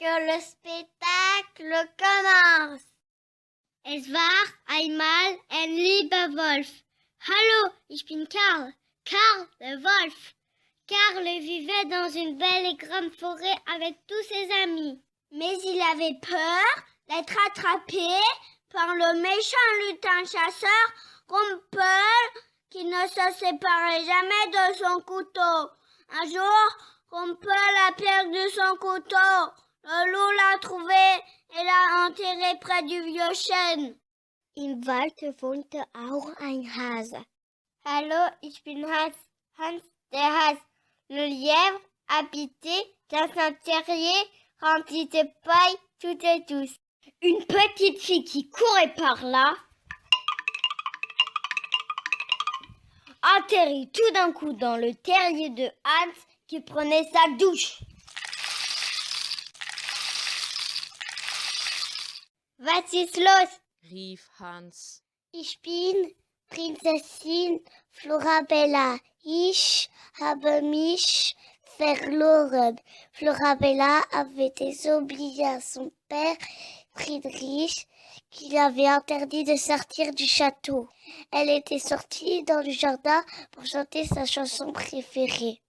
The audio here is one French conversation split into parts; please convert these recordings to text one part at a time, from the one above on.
que le spectacle commence. Es war einmal ein lieber Wolf. Hallo, ich bin Karl. Karl le Wolf. Karl vivait dans une belle et grande forêt avec tous ses amis. Mais il avait peur d'être attrapé par le méchant lutin chasseur Rumpel qui ne se séparait jamais de son couteau. Un jour, Rumpel a perdu son couteau. Le loup l'a trouvé et l'a enterré près du vieux chêne. Im Wald wohnte auch ein Hase. Hallo, ich bin Hans der Hase. Le lièvre habitait dans un terrier rempli de paille toutes et tous. Une petite fille qui courait par là atterrit tout d'un coup dans le terrier de Hans qui prenait sa douche. Was ist los? rief Hans. Ich bin Prinzessin Florabella. Ich habe mich verloren. Florabella avait désobéi à son père Friedrich qui l'avait interdit de sortir du château. Elle était sortie dans le jardin pour chanter sa chanson préférée.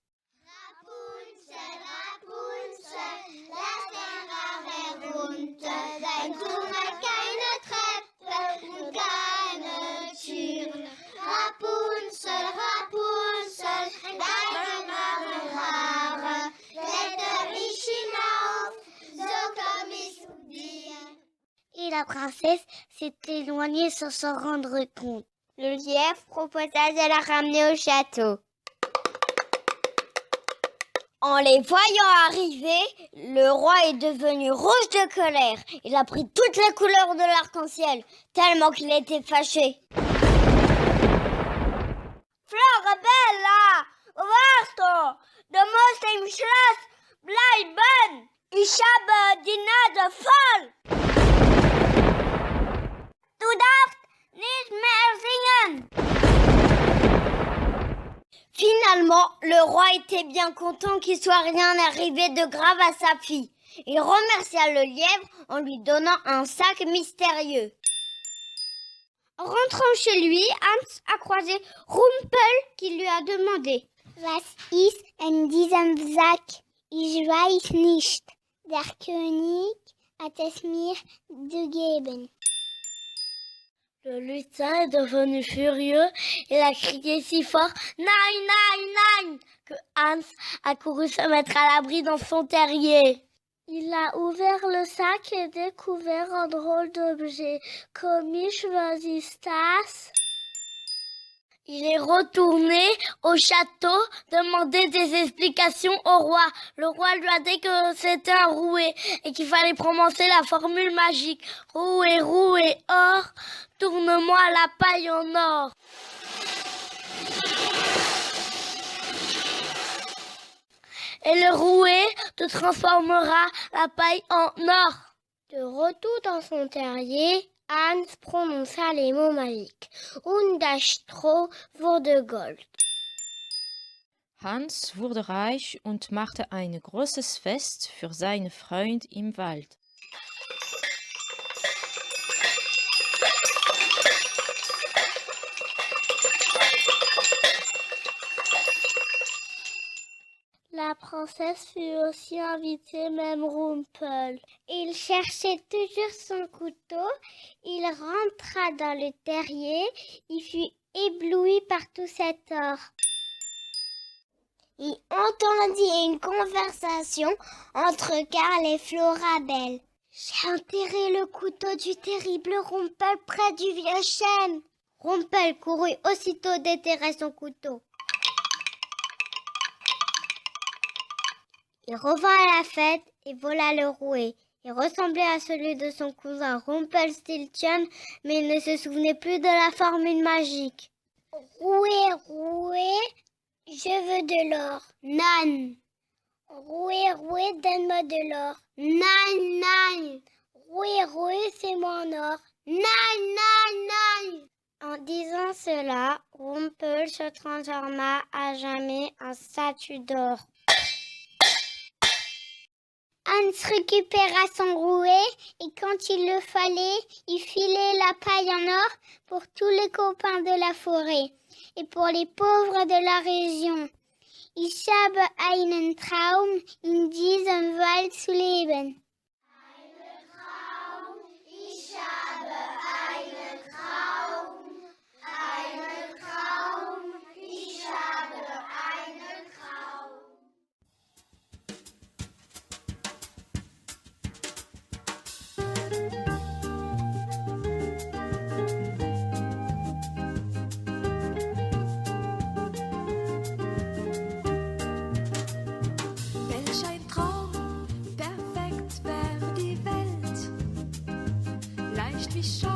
Rapunzel, Rapunzel, lass den Rauch herunter, dein Turm hat keine Treppe und keine Türen. Rapunzel, Rapunzel, deine langen Haare, kletter ich hinauf, so komm ich zu dir. Et la princesse s'est éloignée sans s'en rendre compte. Le lièvre proposa de la ramener au château. En les voyant arriver, le roi est devenu rouge de colère. Il a pris toutes les couleurs de l'arc-en-ciel, tellement qu'il était fâché. Florabella, wo warst du? Du musst im Schloss bleiben. Ich habe die Nase voll. Du darfst nicht mehr singen. Finalement, le roi était bien content qu'il soit rien arrivé de grave à sa fille. Il remercia le lièvre en lui donnant un sac mystérieux. En rentrant chez lui, Hans a croisé Rumpel qui lui a demandé « Was ist in diesem Sack? Ich weiß nicht. Der König hat es mir gegeben. » Le lutin est devenu furieux. Il a crié si fort « Nein, nein, nein !» que Hans a couru se mettre à l'abri dans son terrier. Il a ouvert le sac et découvert un drôle d'objet. Komisch, was ist das? Il est retourné au château demander des explications au roi. Le roi lui a dit que c'était un rouet et qu'il fallait prononcer la formule magique. Rouet, rouet, or, tourne-moi la paille en or. Et le rouet te transformera la paille en or. De retour dans son terrier, Hans prononça les mots magiques. Und das Stroh wurde Gold. Hans wurde reich und machte ein großes Fest für seinen Freund im Wald. La princesse fut aussi invitée, même Rumpel. Il cherchait toujours son couteau. Il rentra dans le terrier. Il fut ébloui par tout cet or. Il entendit une conversation entre Karl et Florabelle. J'ai enterré le couteau du terrible Rumpel près du vieux chêne. Rumpel courut aussitôt déterrer son couteau. Il revint à la fête et vola le rouet. Il ressemblait à celui de son cousin Rumpelstiltskin, mais il ne se souvenait plus de la formule magique. Rouet, rouet, je veux de l'or. Nan. Rouet, rouet, donne-moi de l'or. Nan, nan. Rouet, rouet, fais-moi en or. Nan, nan, nan. En disant cela, Rumpel se transforma à jamais en statue d'or. Hans récupéra son rouet et quand il le fallait, il filait la paille en or pour tous les copains de la forêt et pour les pauvres de la région. Ich habe einen Traum in diesem Wald zu leben. Wie schau